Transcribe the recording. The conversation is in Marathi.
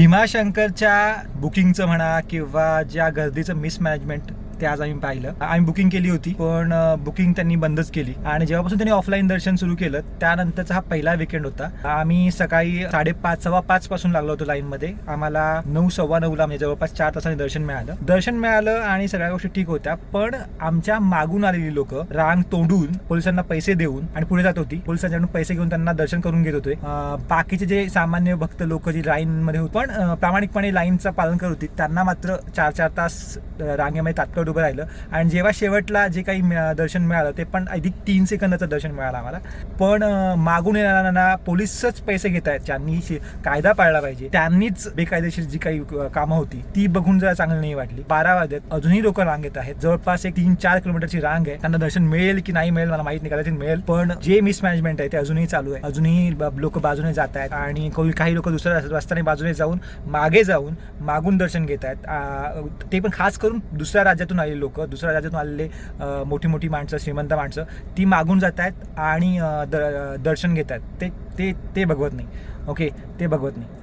भीमाशंकरच्या बुकिंगचं म्हणा किंवा ज्या गर्दीचं मिसमॅनेजमेंट ते आज आम्ही पाहिलं. आम्ही बुकिंग केली होती पण बुकिंग त्यांनी बंदच केली आणि जेव्हापासून त्यांनी ऑफलाईन दर्शन सुरू केलं त्यानंतरचा हा पहिला विकेंड होता. आम्ही सकाळी 5:30 5:15 पासून लागलो होतो लाईनमध्ये. आम्हाला 9 9:15 म्हणजे जवळपास 4 तासांनी दर्शन मिळालं आणि सगळ्या गोष्टी ठीक होत्या. पण आमच्या मागून आलेली लोक रांग तोडून पोलिसांना पैसे देऊन आणि पुढे जात होती. पोलिसांच्याकडून पैसे घेऊन त्यांना दर्शन करून घेत होते. बाकीचे जे सामान्य भक्त लोक जी लाईनमध्ये होते पण प्रामाणिकपणे लाईनचं पालन करत होती त्यांना मात्र 4-4 तास रांगेमध्ये तात्काळ उभं राहिलं आणि जेव्हा शेवटला जे काही दर्शन मिळालं ते पण अधिक 3 सेकंदाचं दर्शन मिळालं आम्हाला. पण मागून येणाऱ्यांना पोलिसच पैसे घेत आहेत ज्यांनी कायदा पाळला पाहिजे त्यांनीच बेकायदेशीर जी काही कामं होती ती बघून जरा चांगली नाही वाटली. 12 वाजत अजूनही लोक रांगेत आहेत. जवळपास एक 3-4 किलोमीटरची रांग आहे. त्यांना दर्शन मिळेल की नाही मिळेल मला माहित नाही, कदाचित मिळेल. पण जे मिसमॅनेजमेंट आहे ते अजूनही चालू आहे. अजूनही लोक बाजूने जात आहेत आणि काही लोक दुसऱ्या रस्त्याने बाजूने जाऊन मागे जाऊन मागून दर्शन घेत आहेत. ते पण खास करून दुसऱ्या राज्यातून आलेले लोक, दुसऱ्या राज्यातून आलेले मोठी मोठी माणसं, श्रीमंत माणसं ती मागून जात आहेत आणि दर्शन घेत आहेत. ते बघवत नाही. ओके, ते बघवत नाही.